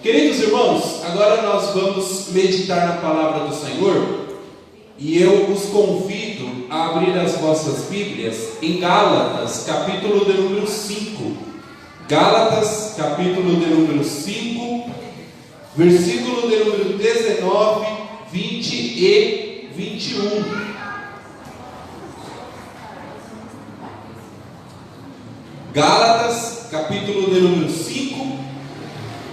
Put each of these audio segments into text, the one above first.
Queridos irmãos, agora nós vamos meditar na palavra do Senhor e eu os convido a abrir as vossas Bíblias em Gálatas, capítulo de número 5. Gálatas, capítulo de número 5, versículo de número 19, 20 e 21. Gálatas, capítulo de número 5,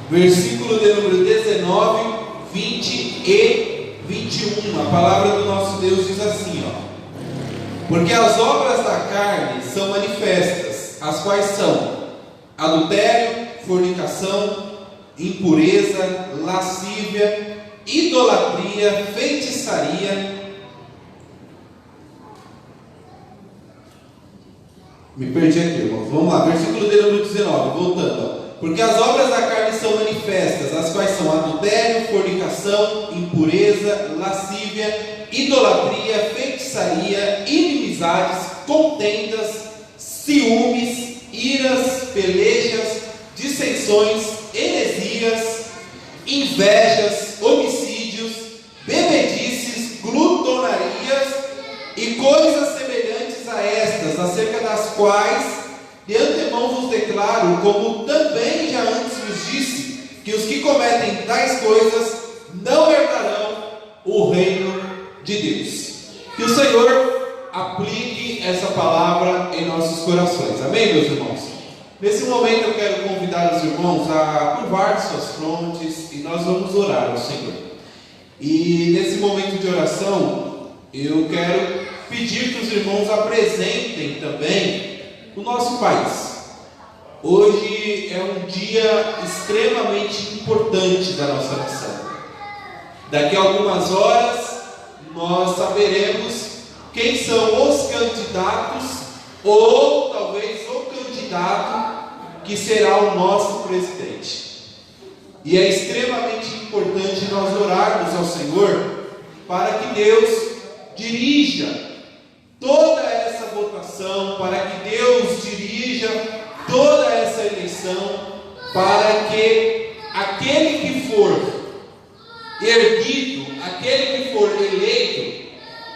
versículo de número 19, 20 e 21. A palavra do nosso Deus diz assim, porque as obras da carne são manifestas, as quais são adultério, fornicação, impureza, lascívia, idolatria, feitiçaria. Me perdi aqui, irmãos. Vamos lá, versículo de número 19, voltando. Porque as obras da carne são manifestas, as quais são adultério, fornicação, impureza, lascívia, idolatria, feitiçaria, inimizades, contendas, ciúmes, iras, pelejas, dissensões, heresias, invejas, homicídios, bebedices, glutonarias e coisas semelhantes a estas, acerca das quais de antemão vos declaro, como também já antes vos disse, que os que cometem tais coisas não herdarão o reino de Deus. Que o Senhor aplique essa palavra em nossos corações. Amém, meus irmãos? Nesse momento eu quero convidar os irmãos a curvar suas frontes e nós vamos orar ao Senhor. E nesse momento de oração, eu quero pedir que os irmãos apresentem também o nosso país. Hoje é um dia extremamente importante da nossa nação. Daqui a algumas horas nós saberemos quem são os candidatos, ou talvez o candidato que será o nosso presidente. E é extremamente importante nós orarmos ao Senhor para que Deus dirija toda essa votação, para que Deus dirija toda essa eleição, para que aquele que for erguido, aquele que for eleito,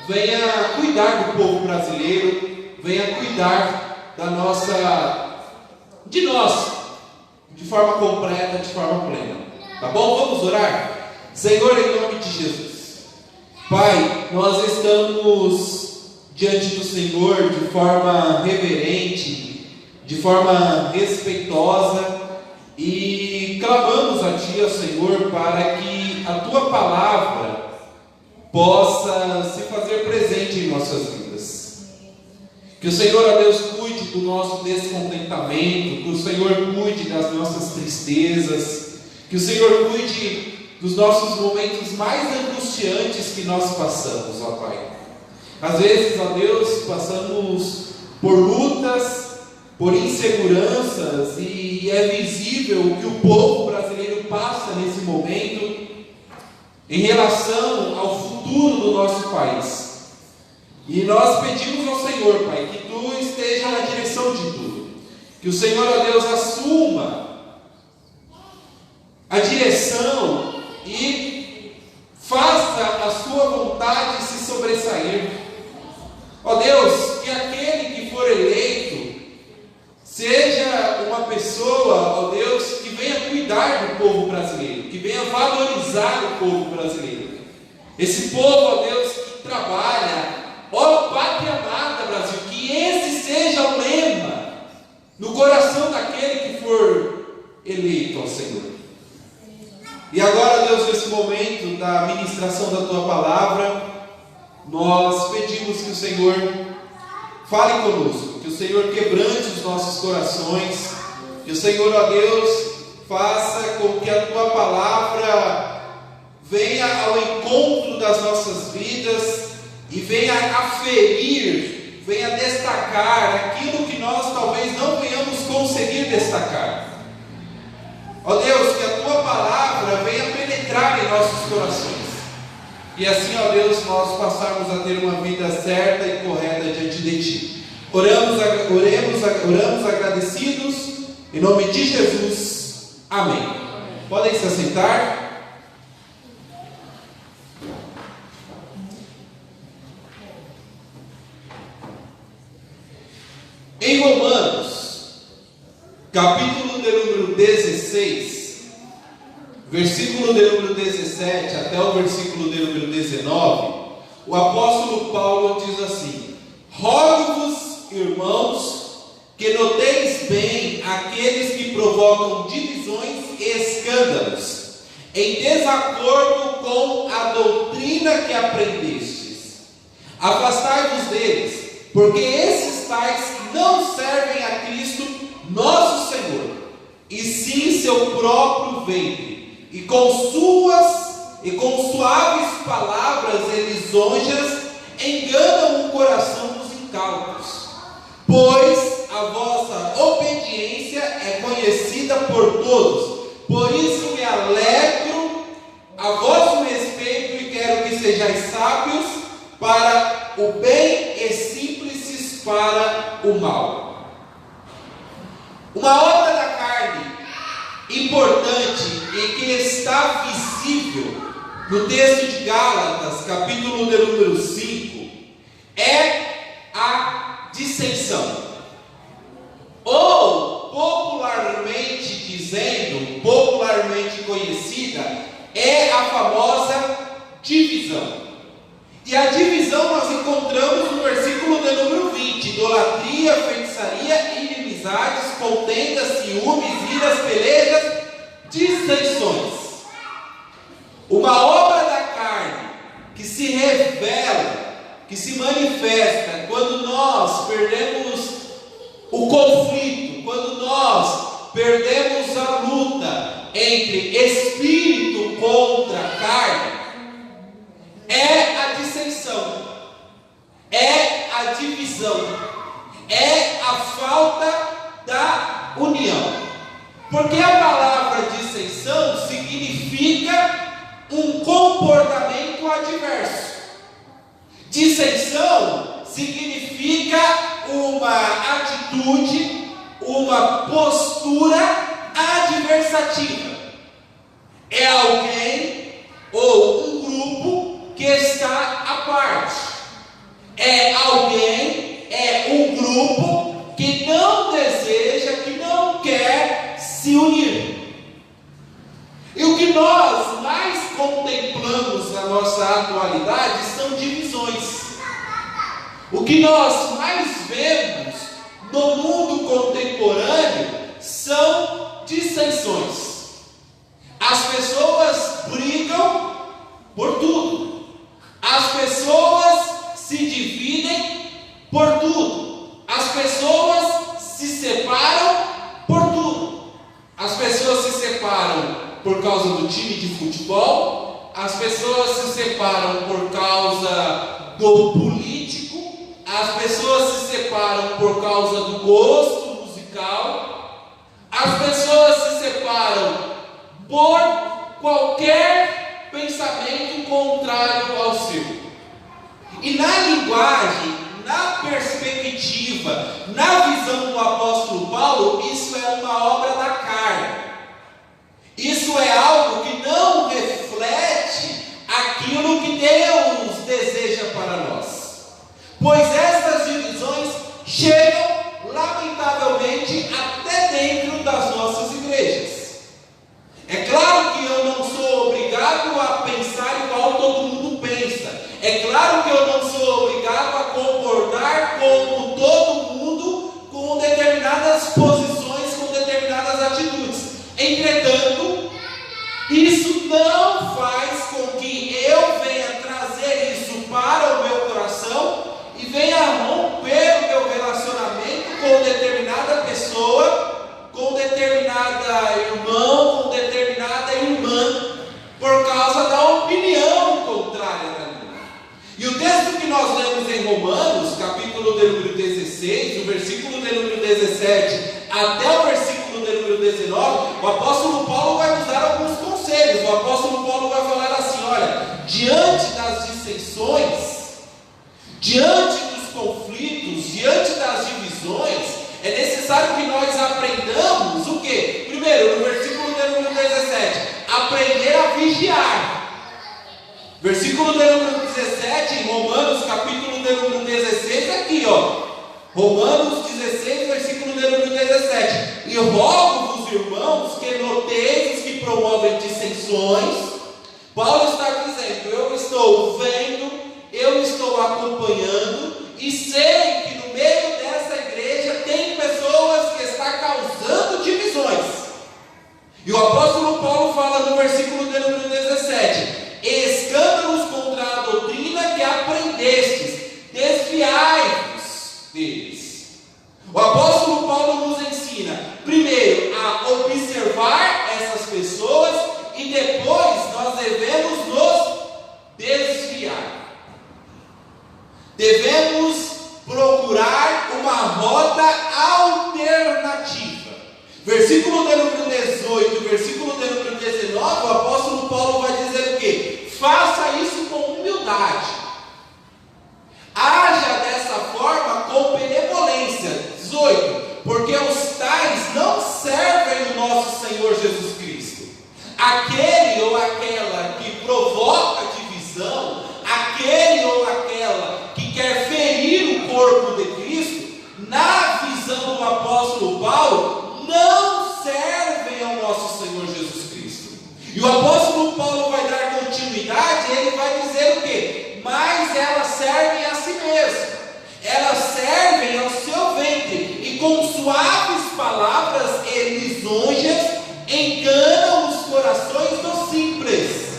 venha cuidar do povo brasileiro, venha cuidar de nós, de forma completa, de forma plena. Tá bom? Vamos orar? Senhor, em nome de Jesus. Pai, nós estamos diante do Senhor de forma reverente, de forma respeitosa, e clamamos a Ti, ó Senhor, para que a Tua palavra possa se fazer presente em nossas vidas. Que o Senhor, ó Deus, cuide do nosso descontentamento, que o Senhor cuide das nossas tristezas, que o Senhor cuide dos nossos momentos mais angustiantes que nós passamos, ó Pai. Às vezes, ó Deus, passamos por lutas, por inseguranças, e é visível o que o povo brasileiro passa nesse momento em relação ao futuro do nosso país. E nós pedimos ao Senhor, Pai, que Tu esteja na direção de tudo, que o Senhor, ó Deus, assuma a direção e faça a Sua vontade se sobressair. Ó Deus, que aquele que for eleito seja uma pessoa, ó Deus, que venha cuidar do povo brasileiro, que venha valorizar o povo brasileiro. Esse povo, ó Deus, que trabalha, ó Pátria Amada Brasil, que esse seja o lema no coração daquele que for eleito, ó Senhor. E agora, Deus, nesse momento da ministração da Tua palavra, nós pedimos que o Senhor fale conosco, que o Senhor quebrante os nossos corações, que o Senhor, ó Deus, faça com que a Tua palavra venha ao encontro das nossas vidas e venha aferir, venha destacar aquilo que nós talvez não venhamos conseguir destacar. Ó Deus, que a Tua palavra venha penetrar em nossos corações. E assim, ó Deus, nós passarmos a ter uma vida certa e correta diante de Ti. Oramos agradecidos, em nome de Jesus. Amém. Podem se assentar? Em Romanos, capítulo de número 16, versículo de número 17 até o versículo de número 19, o apóstolo Paulo diz assim: rogo-vos, irmãos, que noteis bem aqueles que provocam divisões e escândalos, em desacordo com a doutrina que aprendestes. Afastai-vos deles, porque esses tais não servem a Cristo nosso Senhor, e sim seu próprio ventre, e com suaves palavras e lisonjas enganam o coração dos incautos. Pois a vossa obediência é conhecida por todos, por isso me alegro a vosso respeito e quero que sejais sábios para o bem e simples para o mal. Uma obra da carne importante e que está visível no texto de Gálatas, capítulo de número 5, é a dissensão. Ou, popularmente dizendo, popularmente conhecida, é a famosa divisão. E a divisão nós encontramos no versículo de número 20: idolatria, feitiçaria, inimizades, contendas, ciúmes, iras, pelejas, dissensões. Uma obra da carne que se revela, que se manifesta quando nós perdemos o conflito, quando nós perdemos a luta entre espírito contra carne, é a dissensão, é a divisão, é a falta da união. Porque a palavra dissensão significa um comportamento adverso. Dissensão significa uma atitude, uma postura adversativa. É alguém ou um grupo que está à parte. É alguém, é um grupo que não deseja, que não quer se unir. E o que nós mais contemplamos na nossa atualidade são divisões. O que nós mais vemos no mundo contemporâneo são dissensões. As pessoas brigam por tudo. As pessoas se dividem por tudo. As pessoas se separam por tudo. As pessoas se separam por causa do time de futebol. As pessoas se separam por causa do político. As pessoas se separam por causa do gosto musical. As pessoas se separam por qualquer pensamento contrário ao seu. E na linguagem, na perspectiva, na visão do apóstolo Paulo, isso é uma obra da carne. Isso é algo que não reflete aquilo que Deus deseja para nós. Pois essas divisões chegam, lamentavelmente, até dentro das nossas igrejas. É claro que eu não sou obrigado a pensar igual todo mundo pensa. É claro que eu não sou obrigado a concordar com todo mundo com determinadas posições, com determinadas atitudes. Entretanto, isso não faz com que eu venha trazer isso para o meu coração e venha romper o meu relacionamento com determinada pessoa, com determinada irmão, com determinada irmã, por causa da opinião contrária da minha. E o texto que nós lemos em Romanos, capítulo de número 16, do versículo de número 17 até o versículo de número 19, o apóstolo Paulo vai nos dar alguns conselhos. O apóstolo Paulo vai falar assim: olha, diante das dissensões, diante dos conflitos, diante das divisões, é necessário que nós aprendamos o quê? Primeiro, no versículo de número 17, vigiar. Versículo de número 17, em Romanos, capítulo de número 16, aqui, ó. Romanos 16, versículo de número 17. E rogo-vos, irmãos, que noteis os que promovem dissensões. Paulo está dizendo: eu estou vendo, eu estou acompanhando, e sei que no meio dessa igreja tem pessoas que estão causando divisões. E o apóstolo Paulo fala no versículo de número 17: escândalos contra a doutrina que aprendestes, desviai-vos deles. O apóstolo Paulo nos ensina, primeiro, a observar essas pessoas, e depois nós devemos nos desviar. Devemos procurar uma rota alternativa. Versículo de número 18, versículo de número 19, o apóstolo Paulo vai dizer o quê? Faça isso com humildade. Haja dessa forma com benevolência. 18, porque os tais não servem o nosso Senhor Jesus Cristo. Aquele ou aquela que provoca divisão, aquele ou aquela que quer ferir o corpo de Cristo, na visão do apóstolo Paulo, não servem ao nosso Senhor Jesus Cristo. E o apóstolo Paulo vai dar continuidade, ele vai dizer o quê? Mas elas servem a si mesmas, elas servem ao seu ventre, e com suaves palavras e lisonjas enganam os corações dos simples.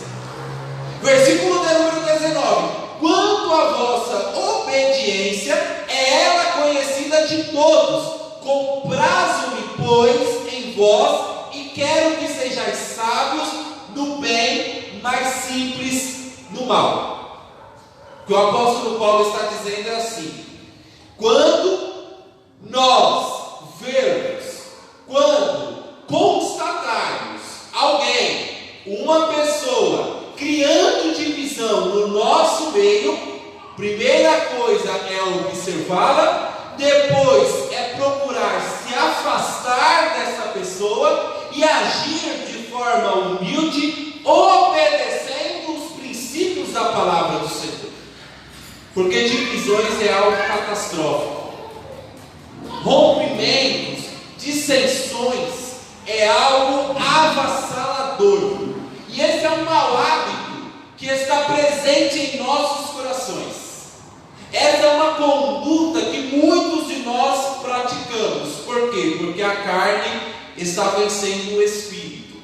Versículo de número 19: quanto à vossa obediência, é ela conhecida de todos. Comprazo-me, pois, em vós, e quero que sejais sábios no bem, mas simples no mal. O que o apóstolo Paulo está dizendo é assim: quando nós vermos, quando constatarmos alguém, uma pessoa, criando divisão no nosso meio, primeira coisa é observá-la, depois é procurar se afastar dessa pessoa e agir de forma humilde, obedecendo os princípios da palavra do Senhor. Porque divisões é algo catastrófico. Rompimentos, dissensões é algo avassalador. E esse é um mau hábito que está presente em nossos corações. Essa é uma conduta que muitos de nós praticamos. Por quê? Porque a carne está vencendo o Espírito.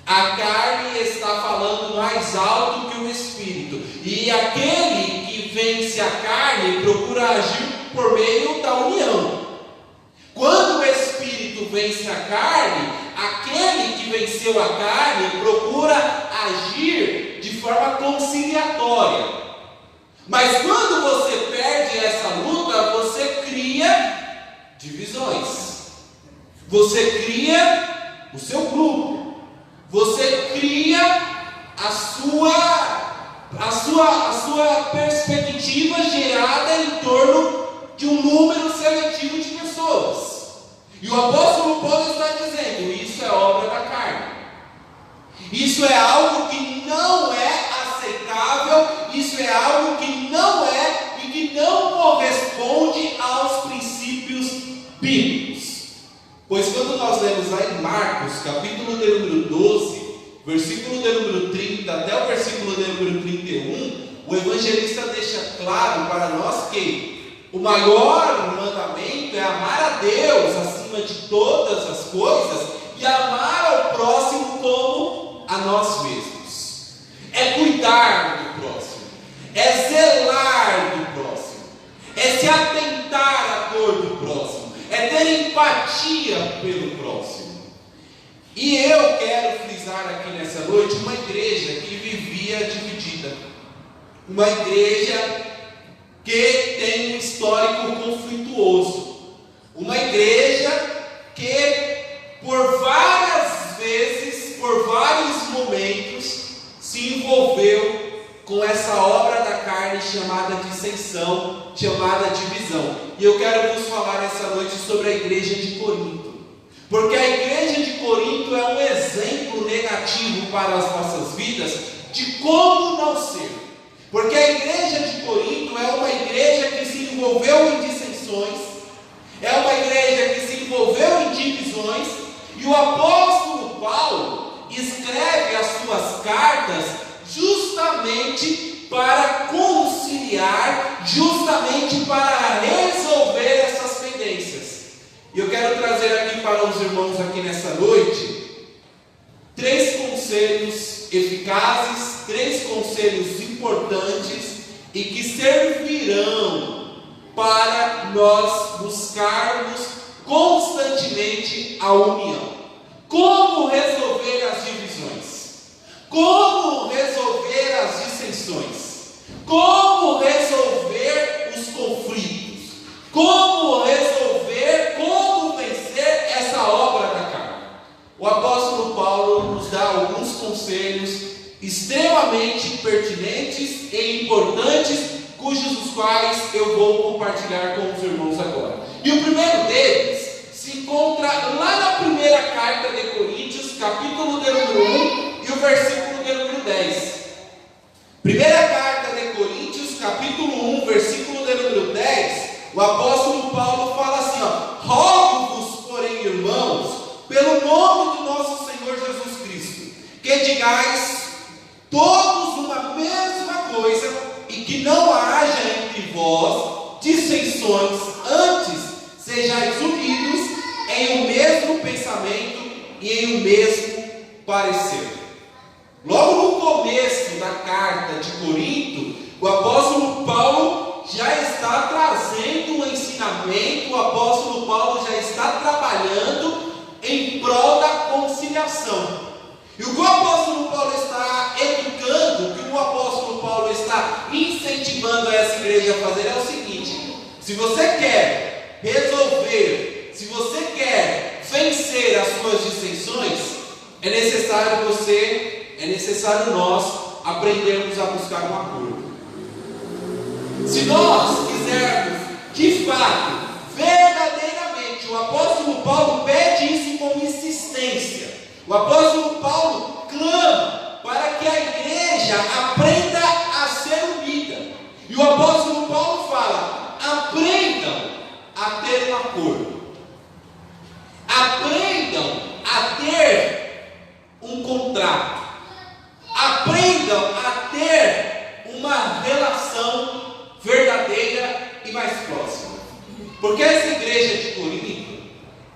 A carne está falando mais alto que o Espírito. E aquele que vence a carne procura agir por meio da união. Quando o Espírito vence a carne, aquele que venceu a carne procura agir de forma conciliatória. Mas quando você perde essa luta, você cria divisões. Você cria o seu grupo. Você cria a sua perspectiva gerada em torno de um número seletivo de pessoas. E o apóstolo Paulo está dizendo: isso é obra da carne. Isso é algo que não é aceitável, isso é algo que não é e que não corresponde aos princípios bíblicos. Pois quando nós lemos lá em Marcos, capítulo de número 12, versículo de número 30 até o versículo de número 31, o evangelista deixa claro para nós que o maior mandamento é amar a Deus acima de todas as coisas e amar ao próximo como a nós mesmos. É cuidar do próximo, é zelar do próximo, é se atentar à dor do próximo, é ter empatia pelo próximo. E eu quero frisar aqui nessa noite uma igreja que vivia dividida, uma igreja que tem um histórico conflituoso, uma igreja que por várias vezes, por vários momentos, se envolveu com essa obra da carne chamada dissensão, chamada divisão. E eu quero vos falar essa noite sobre a igreja de Corinto. Porque a igreja de Corinto é um exemplo negativo para as nossas vidas de como não ser. Porque a igreja de Corinto é uma igreja que se envolveu em dissensões, é uma igreja que se envolveu em divisões, e o apóstolo Paulo escreve as suas cartas justamente para conciliar, justamente para resolver essas pendências. E eu quero trazer aqui para os irmãos aqui nessa noite 3 conselhos eficazes, 3 conselhos importantes e que servirão para nós buscarmos constantemente a união. Como resolver as divisões? Como resolver as dissensões? Como resolver os conflitos? Como resolver, como vencer essa obra da carne? O apóstolo Paulo nos dá alguns conselhos extremamente pertinentes e importantes, cujos quais eu vou compartilhar com os irmãos agora. E o primeiro deles se encontra lá na primeira carta de Coríntios, capítulo de número 1 e o versículo de número 10. Primeira carta de Coríntios, capítulo 1, versículo de número 10, o apóstolo Paulo fala assim, rogo-vos, porém, irmãos, pelo nome do nosso Senhor Jesus Cristo, que digais todos uma mesma coisa, e que não haja entre vós dissensões, antes sejais unidos em um mesmo pensamento e em um mesmo parecer. Logo no começo da carta de Corinto, o apóstolo Paulo já está trazendo um ensinamento, o apóstolo Paulo já está trabalhando em prol da conciliação. E o que o apóstolo Paulo está educando, o que o apóstolo Paulo está incentivando essa igreja a fazer é o seguinte: se você quer resolver, se você quer vencer as suas dissensões, é necessário nós aprendermos a buscar um acordo. Se nós quisermos, de fato, verdadeiramente, o apóstolo Paulo pede isso com insistência. O apóstolo Paulo clama para que a igreja aprenda a ser unida. E o apóstolo Paulo fala: aprendam a ter um acordo. Aprendam a ter um contrato. Aprendam a ter uma relação verdadeira e mais próxima. Porque essa igreja de Corinto,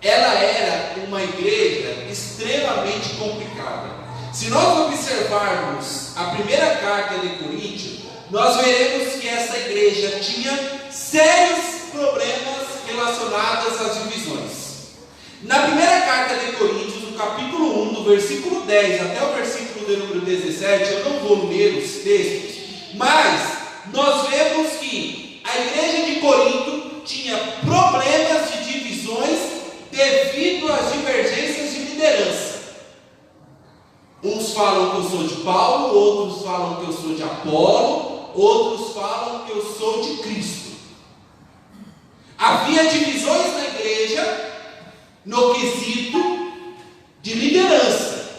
ela era uma igreja extremamente complicada. Se nós observarmos a primeira carta de Coríntios, nós veremos que essa igreja tinha sérios problemas relacionados às divisões. Na primeira carta de Coríntios, no capítulo 1, do versículo 10 até o versículo de número 17, eu não vou ler os textos, mas nós vemos que a igreja de Corinto tinha problemas de divisões devido às divergências de liderança. Uns falam que eu sou de Paulo, outros falam que eu sou de Apolo, outros falam que eu sou de Cristo. Havia divisões na igreja no quesito de liderança.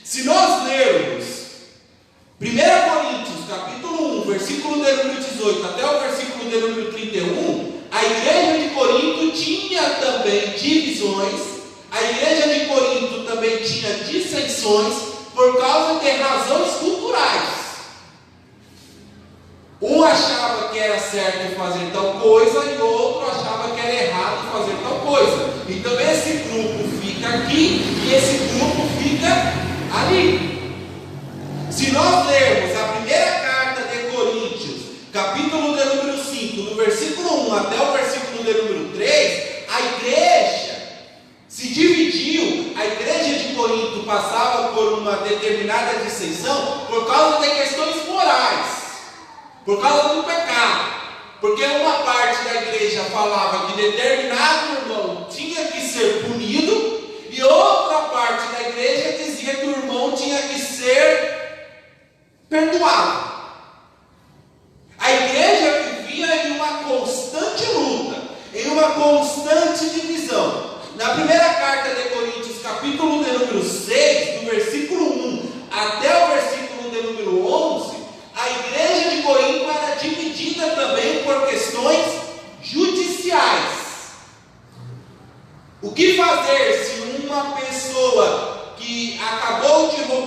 Se nós lermos 1 Coríntios capítulo 1, versículo de número 18 até o versículo de número 31, a igreja de Corinto tinha também divisões, a igreja de Corinto também tinha dissensões por causa de razões culturais. Um achava que era certo fazer tal coisa e o outro achava que era errado fazer tal coisa. Então esse grupo fica aqui e esse grupo fica ali. Se nós lermos a primeira carta de Coríntios, capítulo de número 5, do versículo 1 até o versículo de número 3, a igreja se dividiu. A igreja de Corinto passava por uma determinada dissensão por causa de questões morais, por causa do pecado. Porque uma parte da igreja falava que determinado irmão tinha que ser punido, e outra parte da igreja dizia que o irmão tinha que ser perdoado. A igreja vivia em uma constante luta, em uma constante divisão. Na primeira carta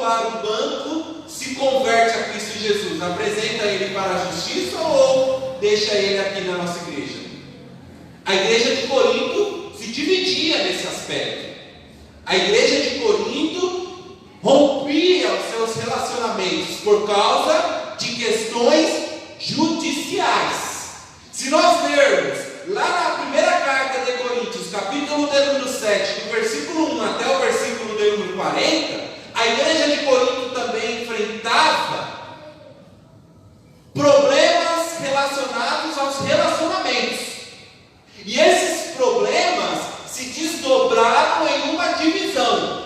roubar um banco se converte a Cristo Jesus? Apresenta ele para a justiça ou deixa ele aqui na nossa igreja? A igreja de Corinto se dividia nesse aspecto. A igreja de Corinto rompia os seus relacionamentos por causa de questões judiciais. Se nós lermos lá na primeira carta de Coríntios, capítulo de número 7, do versículo 1 até o versículo de número 40, a igreja de Corinto também enfrentava problemas relacionados aos relacionamentos. E esses problemas se desdobraram em uma divisão.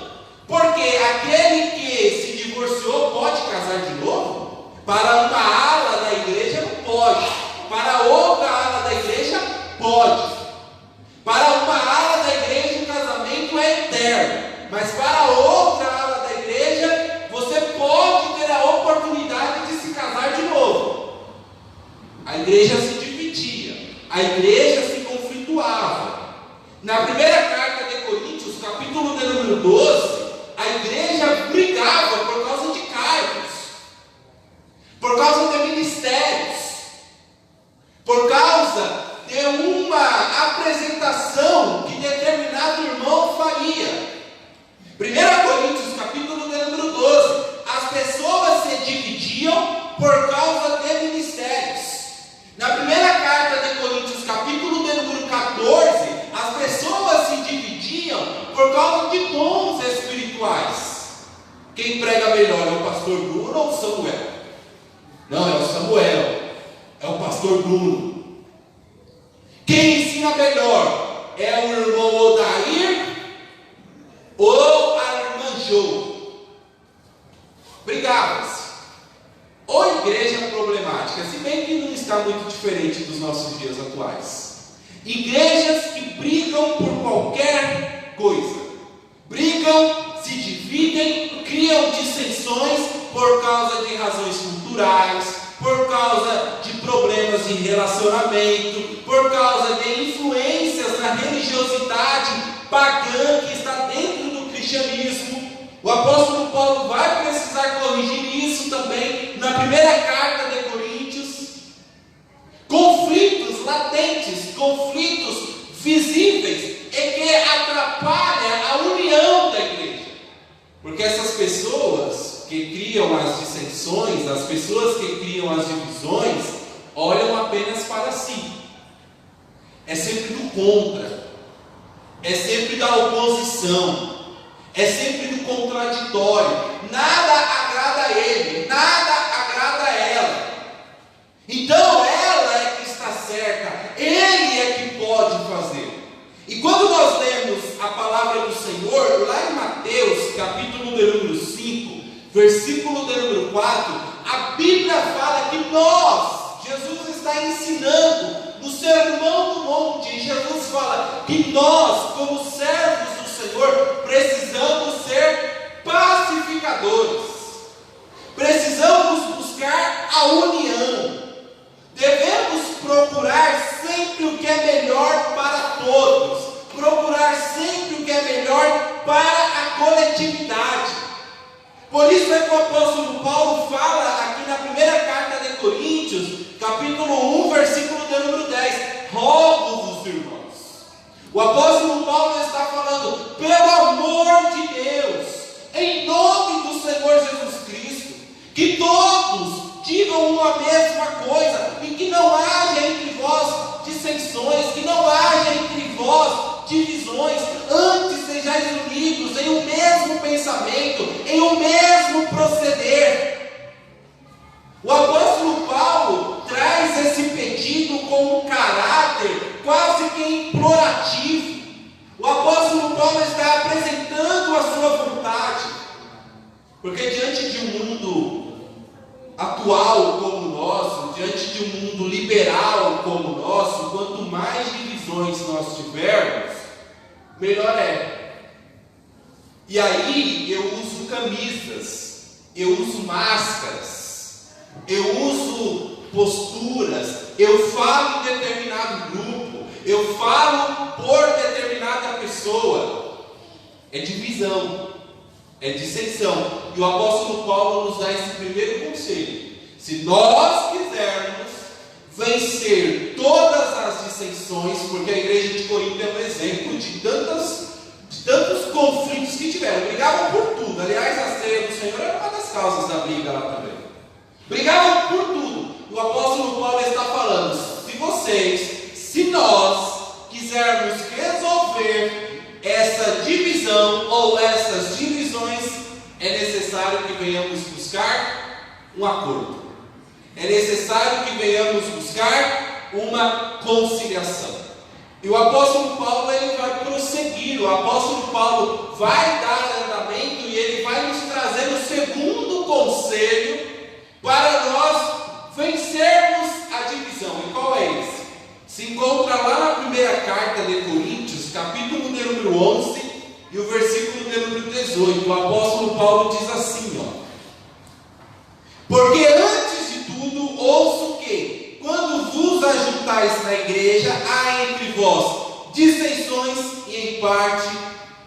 Porque aquele que se divorciou pode casar de novo? Para uma ala da igreja não pode. Para outra ala da igreja pode. Para uma ala da igreja o casamento é eterno. Mas para outra ala da igreja você pode ter a oportunidade de se casar de novo. A igreja se dividia. A igreja se conflituava. Na primeira carta de Coríntios, capítulo de número 12, a igreja brigava por causa de cargos, por causa de ministérios, por causa de uma apresentação que determinado irmão faria. 1 Coríntios, capítulo de número 12, as pessoas se dividiam por causa de ministérios. Na primeira carta de Coríntios, capítulo de número 14, as pessoas se dividiam por causa de dons espirituais. Quem prega melhor é o pastor Bruno ou o Samuel? Não, é o Samuel. É o pastor Bruno. Quem ensina melhor é o irmão Odair ou a irmã Jo? Brigavam-se. Ou igreja problemática, se bem que não está muito diferente dos nossos dias atuais. Igrejas que brigam por qualquer coisa. Brigam, se dividem, criam dissensões por causa de razões culturais, por causa de problemas de relacionamento, por causa de influências na religiosidade pagã que está dentro do cristianismo. O apóstolo Paulo vai precisar corrigir isso também na primeira carta de Coríntios. Conflitos latentes, conflitos visíveis e que atrapalham a união da igreja. Porque essas pessoas que criam as dissensões, as pessoas que criam as divisões, olham apenas para si. É sempre do contra, é sempre da oposição, é sempre do contraditório. Nada agrada a ele, nada agrada a ela. Então ela é que está certa, ele é que pode fazer. E quando nós lemos a palavra do Senhor, lá em Mateus, capítulo de número 5, versículo de número 4, a Bíblia fala que nós, Jesus está ensinando no Sermão do Monte, e Jesus fala que nós, como servos do Senhor, precisamos ser pacificadores, precisamos buscar a união, devemos procurar sempre o que é melhor para todos, procurar sempre o que é melhor para a coletividade. Por isso é que o apóstolo Paulo fala aqui na primeira carta de Coríntios, capítulo 1, versículo de número 10, rogo-vos, irmãos. O apóstolo Paulo está falando, pelo amor de Deus, em nome do Senhor Jesus Cristo, que todos digam uma mesma coisa, e que não haja entre vós dissensões, que não haja entre vós divisões, antes sejais unidos em um mesmo pensamento, em um mesmo proceder. O apóstolo Paulo traz esse pedido com um caráter quase que implorativo. O apóstolo Paulo está apresentando a sua vontade, porque diante de um mundo atual como o nosso, diante de um mundo liberal como o nosso, quanto mais divisões nós tivermos, melhor é. E aí eu uso camisas, eu uso máscaras, eu uso posturas, eu falo em determinado grupo, eu falo por determinada pessoa. É divisão, é dissensão. E o apóstolo Paulo nos dá esse primeiro conselho: se nós quisermos vencer todas as dissensões, porque a igreja de Corinto é um exemplo de tantos conflitos que tiveram, brigavam por tudo. Aliás, a ceia do Senhor era uma das causas da briga lá também. Brigavam por tudo. O apóstolo Paulo está falando: se nós quisermos resolver essa divisão ou essas divisões, é necessário que venhamos buscar um acordo. É necessário que venhamos buscar uma conciliação. E o apóstolo Paulo ele vai prosseguir. O apóstolo Paulo vai dar andamento e ele vai nos trazer o segundo conselho para nós vencermos a divisão. E qual é esse? Se encontra lá na primeira carta de Coríntios, capítulo de número 11 e o versículo de número 18. O apóstolo Paulo diz assim, porque antes de tudo ouço que, quando vos ajuntais na igreja, há entre vós dissensões e em parte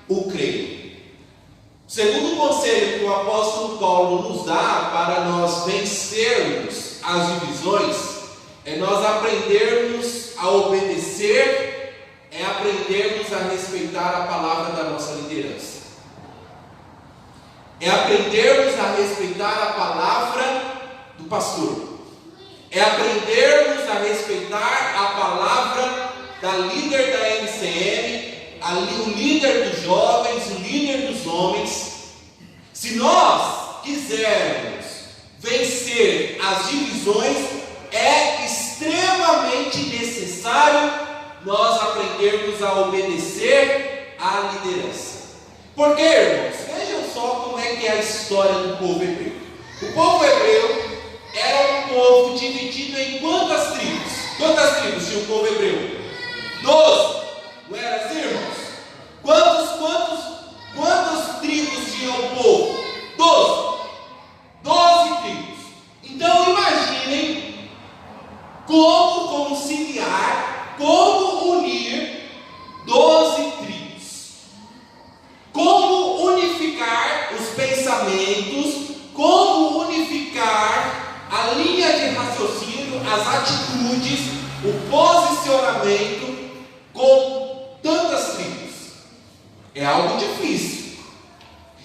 o creio. O segundo conselho que o apóstolo Paulo nos dá para nós vencermos as divisões é nós aprendermos a obedecer, é aprendermos a respeitar a palavra da nossa liderança. É aprendermos a respeitar a palavra do pastor. É aprendermos a respeitar a palavra da líder da MCM, o líder dos jovens, o líder dos homens. Se nós quisermos vencer as divisões, é extremamente necessário nós aprendermos a obedecer à liderança. Porque, irmãos, vejam só como é que é a história do povo hebreu. O povo hebreu era um povo dividido em quantas tribos? Quantas tribos tinha o povo hebreu? 12. Não era assim, irmãos? Quantas tribos tinha o povo? 12 tribos. Então imaginem como conciliar, como unir 12 tribos. Como unificar os pensamentos, como unificar a linha de raciocínio, as atitudes, o posicionamento com tantas tribos. É algo difícil.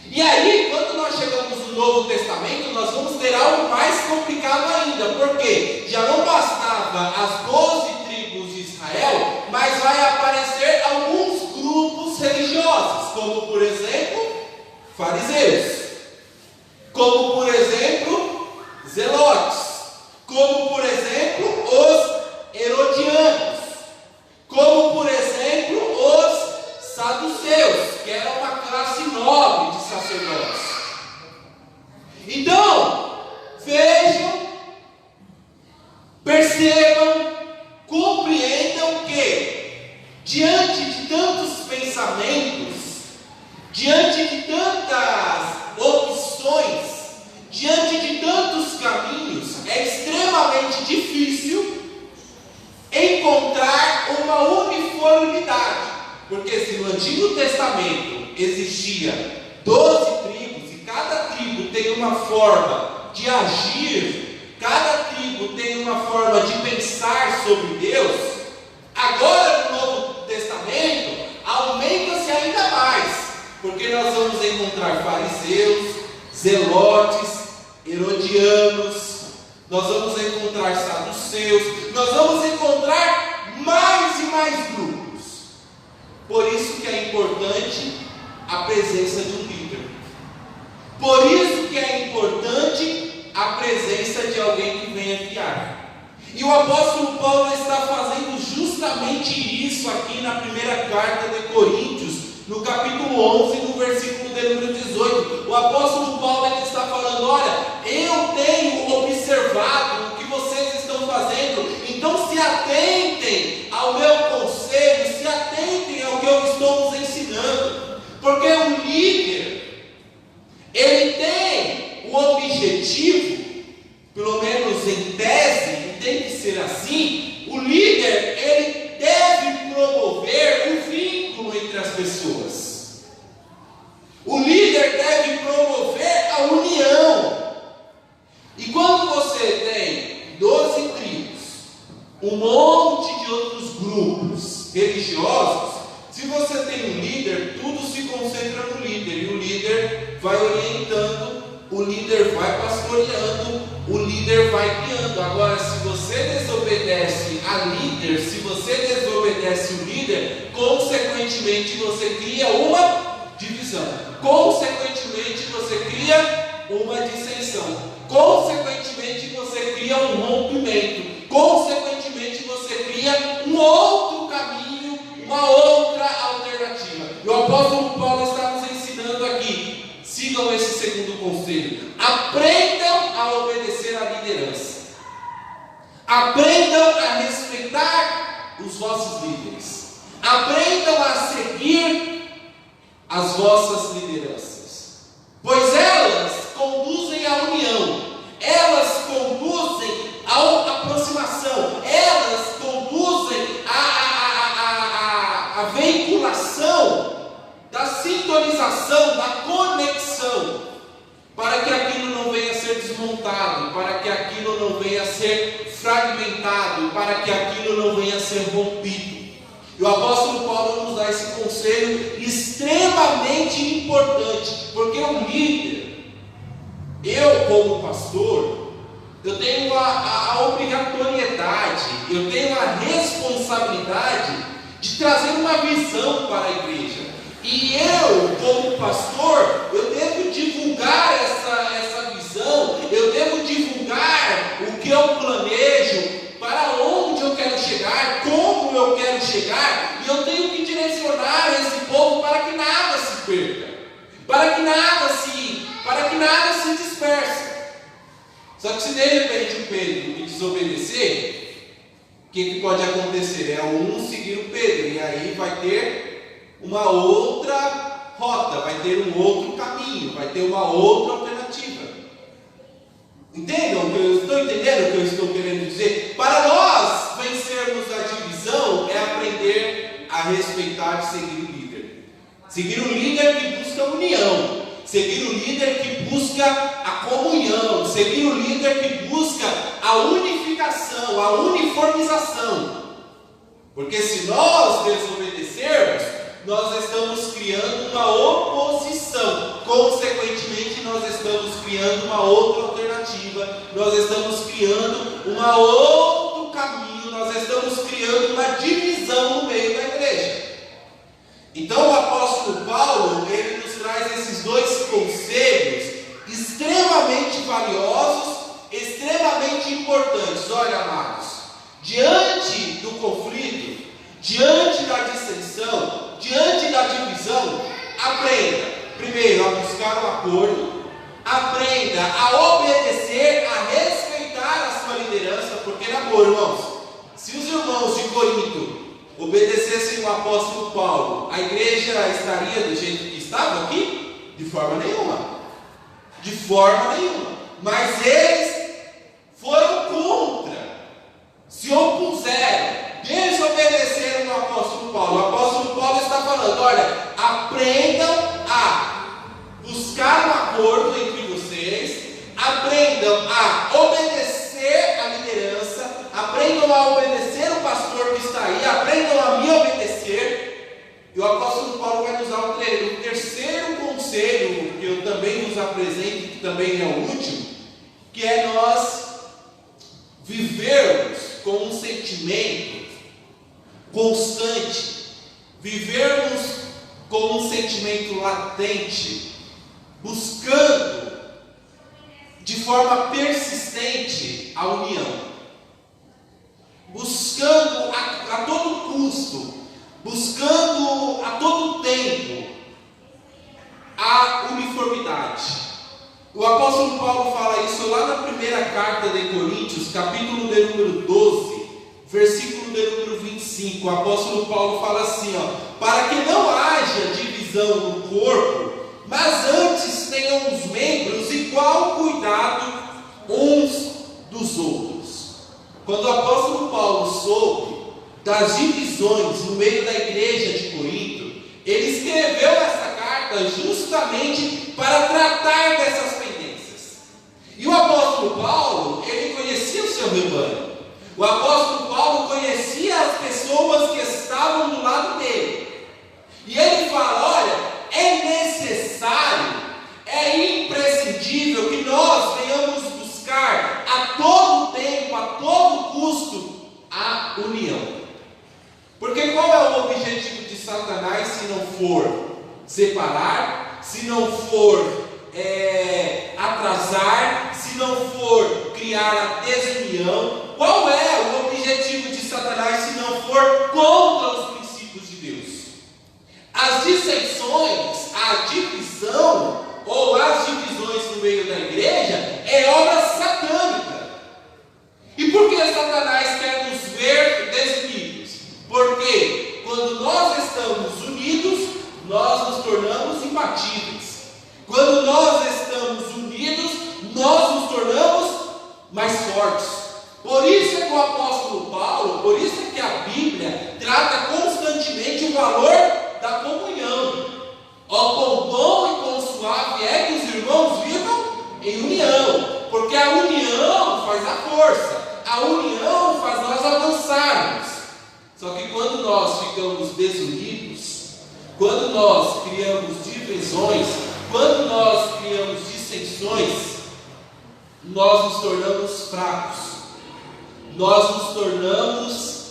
E aí, quando nós chegamos no Novo Testamento, nós vamos ter algo mais complicado ainda, porque já não bastava as 12 tribos de Israel, mas vai aparecer alguns grupos religiosos, como por exemplo, fariseus, como por exemplo, zelotes, como por exemplo, os herodianos, como por exemplo, os saduceus, que era uma classe nobre de sacerdotes. Então, vejam, percebam, compreendam que, diante de tantos pensamentos, diante de tantas opções, diante de tantos caminhos, é extremamente difícil encontrar uma uniformidade. Porque se no Antigo Testamento existia 12 tribos, e cada tribo tem uma forma de agir, cada tribo tem uma forma de pensar sobre Deus, agora no Novo Testamento aumenta-se ainda mais, porque nós vamos encontrar fariseus, zelotes, herodianos, nós vamos encontrar saduceus, nós vamos encontrar mais e mais grupos. Por isso que é importante a presença de um líder. Por isso que é importante a presença de alguém que venha guiar. E o apóstolo Paulo está fazendo justamente isso aqui na primeira carta de Coríntios, no capítulo 11, no versículo de número 18. O apóstolo Paulo ele está falando: olha, eu tenho observado o que vocês estão fazendo, então se atentem ao meu conselho, se atentem ao que eu estou nos ensinando, porque o líder, ele tem o objetivo, pelo menos em tese, e tem que ser assim, o líder, ele deve promover o vínculo entre as pessoas. O líder deve promover a um monte de outros grupos religiosos, se você tem um líder, tudo se concentra no líder, e o líder vai orientando, o líder vai pastoreando, o líder vai guiando. Agora, se você desobedece a líder, se você desobedece o líder, consequentemente você cria uma divisão, consequentemente você cria uma dissensão, consequentemente você cria um rompimento, consequentemente você cria um outro caminho, uma outra alternativa. E o apóstolo Paulo está nos ensinando aqui: sigam esse segundo conselho, aprendam a obedecer à liderança, aprendam a respeitar os vossos líderes, aprendam a seguir as vossas lideranças, pois elas conduzem à união, elas conduzem à aproximação, elas conduzem à veiculação da sintonização, da conexão, para que aquilo não venha a ser desmontado, para que aquilo não venha a ser fragmentado, para que aquilo não venha a ser rompido. E o apóstolo Paulo nos dá esse conselho extremamente importante, porque o líder, eu como pastor, eu tenho a obrigatoriedade, eu tenho a responsabilidade de trazer uma visão para a igreja. E eu, como pastor, eu devo divulgar essa visão, eu devo divulgar o que eu planejo, para onde eu quero chegar, como eu quero chegar, e eu tenho que direcionar esse povo para que nada se perca, para que nada se disperse. Só que se de repente o Pedro desobedecer, o que pode acontecer? É um seguir o Pedro, e aí vai ter uma outra rota, vai ter um outro caminho, vai ter uma outra alternativa. Entendam o que eu estou entendendo, o que eu estou querendo dizer? Para nós vencermos a divisão é aprender a respeitar e seguir o líder. Seguir o líder que busca a união, seguir o líder que busca a comunhão, seguir o líder que busca a unificação, a uniformização. Porque se nós desobedecermos, nós estamos criando uma oposição, consequentemente nós estamos criando uma outra alternativa, nós estamos criando um outro caminho, nós estamos criando uma divisão no meio da igreja. Então o apóstolo Paulo, ele nos traz esses dois conselhos extremamente valiosos, extremamente importantes. Olha, amados, diante do conflito, diante da dissensão, diante da divisão, aprenda primeiro a buscar o acordo, aprenda a obedecer, a respeitar a sua liderança, porque na boa, irmãos, se os irmãos de Corinto obedecessem o apóstolo Paulo, a igreja estaria do jeito que estava aqui? De forma nenhuma, de forma nenhuma. Mas eles foram contra, se opuseram, desobedeceram ao apóstolo Paulo. O apóstolo Paulo está falando: olha, aprendam a buscar um acordo entre vocês, aprendam a obedecer a liderança, aprendam a obedecer o pastor que está aí, aprendam a me obedecer. E o apóstolo Paulo vai nos dar o terceiro conselho, que eu também nos apresento, que também é o último, que é nós vivermos com um sentimento constante, vivermos com um sentimento latente, buscando de forma persistente a união, buscando a todo custo, buscando a todo tempo a uniformidade. O apóstolo Paulo fala isso lá na primeira carta de Coríntios, capítulo de número 12, versículo de número 25. O apóstolo Paulo fala assim, para que não haja divisão no corpo, mas antes tenham os membros igual cuidado uns dos outros. Quando o apóstolo Paulo soube das divisões no meio da igreja de Corinto, ele escreveu essa carta justamente para tratar dessas pendências. E o apóstolo Paulo, ele conhecia o seu rebanho. O apóstolo Paulo as pessoas que estavam do lado dele. E ele fala: olha, é necessário, é imprescindível que nós venhamos buscar a todo tempo, a todo custo, a união. Porque qual é o objetivo de Satanás se não for separar, se não for atrasar, se não for criar a desunião? Qual é o objetivo de Satanás se não for contra os princípios de Deus? As dissensões, a divisão ou as divisões no meio da igreja é obra satânica. E por que Satanás quer nos ver desunidos? Porque quando nós estamos unidos, nós nos tornamos imbatíveis. Quando nós estamos unidos, nós nos tornamos mais fortes. Por isso é que o apóstolo Paulo, por isso é que a Bíblia trata constantemente o valor da comunhão. Ó, quão bom e quão suave é que os irmãos vivam em união, porque a união faz a força, a união faz nós avançarmos. Só que quando nós ficamos desunidos, quando nós criamos divisões, quando nós criamos dissensões, nós nos tornamos fracos, nós nos tornamos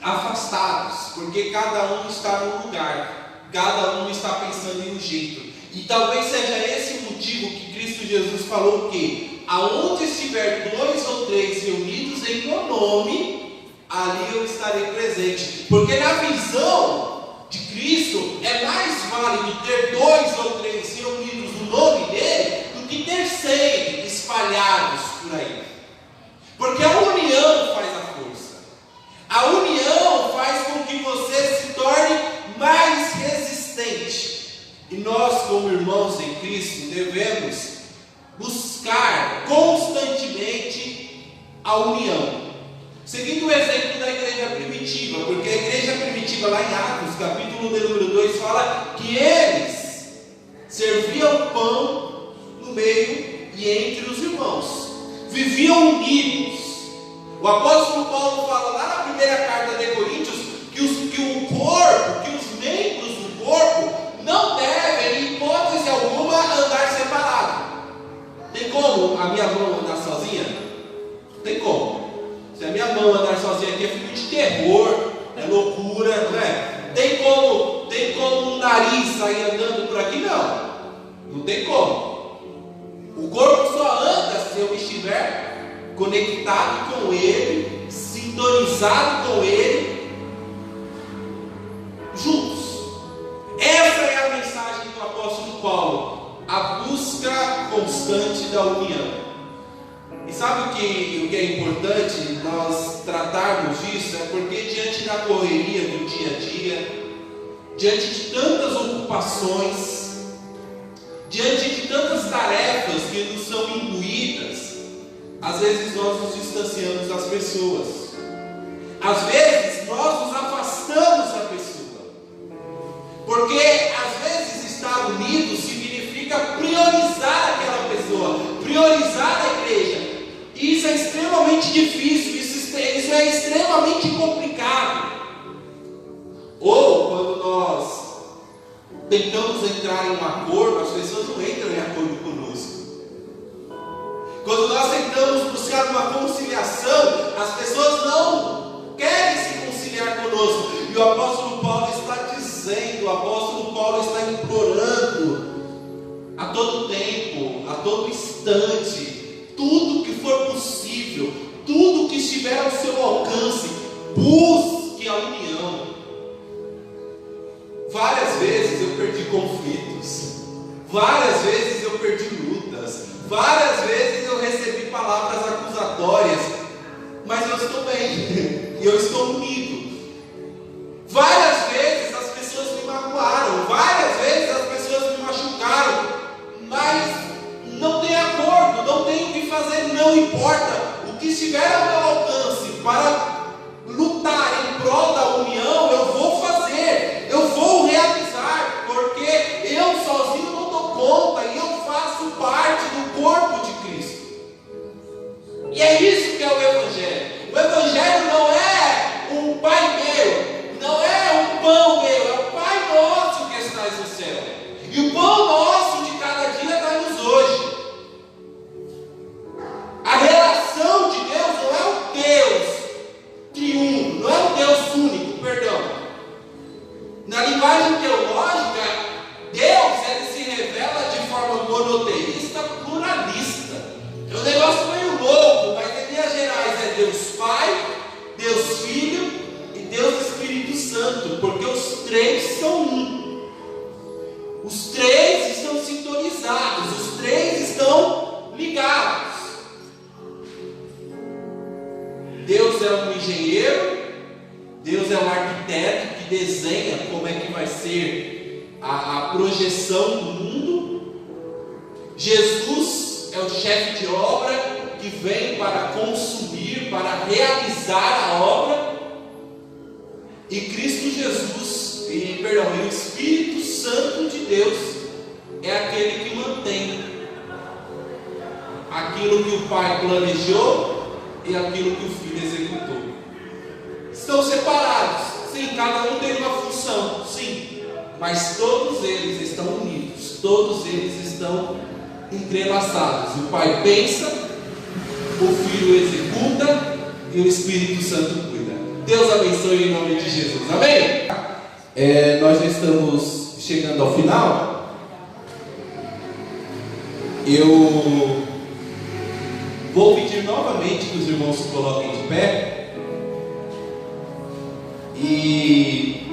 afastados, porque cada um está num lugar, cada um está pensando em um jeito. E talvez seja esse o motivo que Cristo Jesus falou que aonde estiver 2 ou 3 reunidos em meu nome, ali eu estarei presente. Porque na visão de Cristo é mais válido ter 2 ou 3 reunidos no nome dele do que ter 100 espalhados por aí. Porque a união faz a força. A união faz com que você se torne mais resistente. E nós, como irmãos em Cristo, devemos buscar constantemente a união. Seguindo o exemplo da igreja primitiva, porque a igreja primitiva lá em Atos, capítulo número 2, fala que eles serviam pão no meio e entre os irmãos, viviam unidos. O apóstolo Paulo fala lá na primeira carta de Coríntios que o corpo, que os membros do corpo não devem, em hipótese alguma, andar separado. Tem como a minha mão andar sozinha? Tem como. Se a minha mão andar sozinha aqui é filme de terror, é loucura, não é? Tem como um nariz sair andando por aqui? Não tem como. O corpo só anda se eu estiver conectado com ele, sintonizado com ele, juntos. Essa é a mensagem do apóstolo Paulo, a busca constante da união. E sabe o que é importante nós tratarmos disso? É porque diante da correria do dia a dia, diante de tantas ocupações, diante de tantas tarefas que nos são imbuídas, às vezes nós nos distanciamos das pessoas, às vezes nós nos afastamos da pessoa, porque às vezes estar unido significa priorizar aquela pessoa, priorizar a igreja. E isso é extremamente difícil, isso é extremamente complicado. Ou quando nós tentamos entrar em um acordo, as pessoas não entram em acordo conosco. Quando nós tentamos buscar uma conciliação, as pessoas não querem se conciliar conosco. E o apóstolo Paulo está dizendo, o apóstolo Paulo está implorando a todo tempo, a todo instante, tudo que for possível, tudo que estiver ao seu alcance, busque a união. Várias vezes eu perdi conflitos, várias vezes eu perdi lutas, várias vezes eu recebi palavras acusatórias, mas eu estou bem, e eu estou unido. Várias vezes as pessoas me magoaram, várias vezes as pessoas me machucaram, mas não tem acordo, não tem o que fazer, não importa. O que estiver ao meu alcance para lutar em prol da união, eu vou fazer, eu vou realizar, porque eu sozinho não dou conta e eu faço parte do corpo de Cristo. E é isso que é o Evangelho. O Evangelho não é Deus Filho e Deus Espírito Santo, porque os três são um. Os três estão sintonizados, os três estão ligados. Deus é um engenheiro, Deus é um arquiteto que desenha como é que vai ser a projeção do mundo. Jesus é o chefe de obra que vem para consumir, para realizar a obra. E Cristo Jesus, e o Espírito Santo de Deus é aquele que mantém aquilo que o Pai planejou e aquilo que o Filho executou. Estão separados, sim, cada um tem uma função, sim, mas todos eles estão unidos, todos eles estão entrelaçados. O Pai pensa, o Filho executa e o Espírito Santo cuida. Deus abençoe em nome de Jesus, amém? Nós já estamos chegando ao final. Eu vou pedir novamente que os irmãos se coloquem de pé. E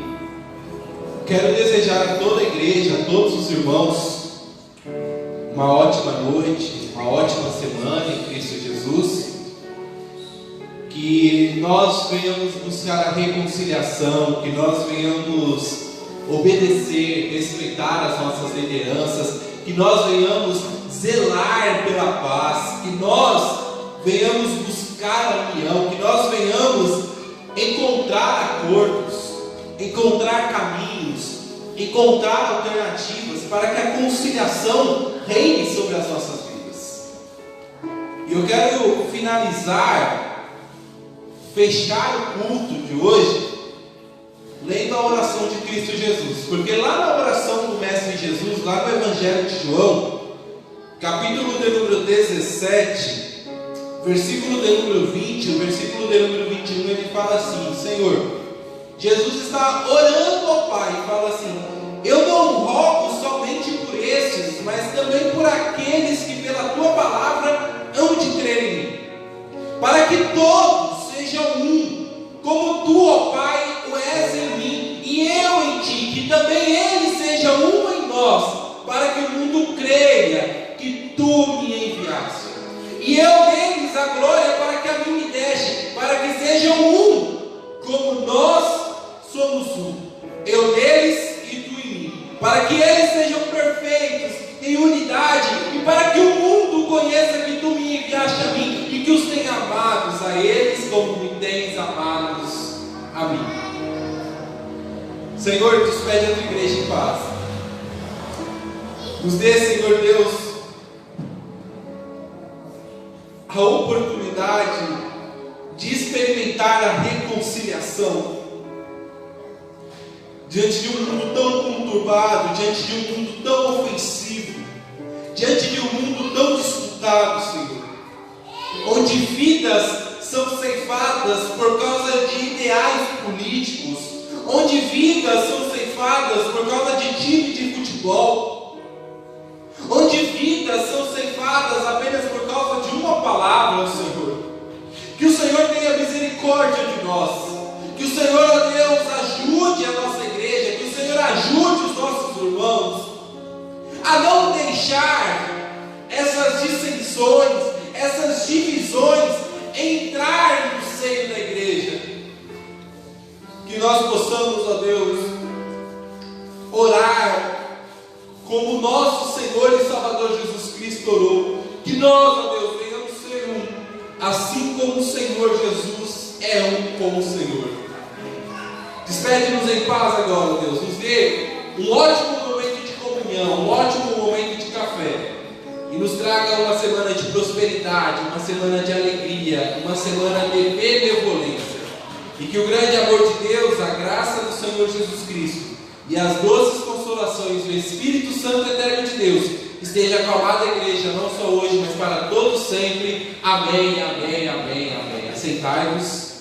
quero desejar a toda a igreja, a todos os irmãos, uma ótima noite, uma ótima semana em Cristo Jesus. Que nós venhamos buscar a reconciliação, que nós venhamos obedecer, respeitar as nossas lideranças, que nós venhamos zelar pela paz, que nós venhamos buscar a união, que nós venhamos encontrar acordos, encontrar caminhos, encontrar alternativas para que a conciliação reine sobre as nossas vidas. E eu quero fechar o culto de hoje lendo a oração de Cristo Jesus, porque lá na oração do Mestre Jesus, lá no Evangelho de João, capítulo de número 17, versículo de número 20, o versículo de número 21, ele fala assim: Senhor, Jesus está orando ao Pai e fala assim: eu não rogo somente por estes, mas também por aqueles que pela tua palavra hão de crer em mim, para que todos sejam um, como tu, ó Pai, o és em mim e eu em ti, que também eles sejam um em nós, para que o mundo creia que tu me enviaste, e eu neles a glória para que a mim me deste, para que sejam um, como nós somos um, eu neles e tu em mim, para que eles sejam perfeitos em unidade, e para que o mundo conheça que tu me enviaste a mim, e que os tenha amados a eles como me tens amados a mim. Senhor, despede a tua igreja em paz. Nos dê, Senhor Deus, a oportunidade de experimentar a reconciliação diante de um mundo tão conturbado, diante de um mundo tão ofensivo, diante de um mundo tão disputado, Senhor, onde vidas são ceifadas por causa de ideais políticos, onde vidas são ceifadas por causa de time de futebol, onde vidas são ceifadas apenas por causa de uma palavra, Senhor. Que o Senhor tenha misericórdia de nós, que o Senhor, ó Deus, ajude a nossa igreja, que o Senhor ajude os nossos irmãos a não deixar essas dissensões, essas divisões entrar no seio da igreja. Que nós possamos, ó Deus, orar como nosso Senhor e Salvador Jesus Cristo orou. Que nós, ó Deus, venhamos ser um, assim como o Senhor Jesus é um com o Senhor. Despede-nos em paz agora, Deus. Nos dê um ótimo momento de comunhão, um ótimo momento de café. E nos traga uma semana de prosperidade, uma semana de alegria, uma semana de benevolência. E que o grande amor de Deus, a graça do Senhor Jesus Cristo e as doces consolações do Espírito Santo eterno de Deus esteja acalmada a igreja, não só hoje, mas para todos sempre. Amém, amém, amém, amém. Assentai-vos.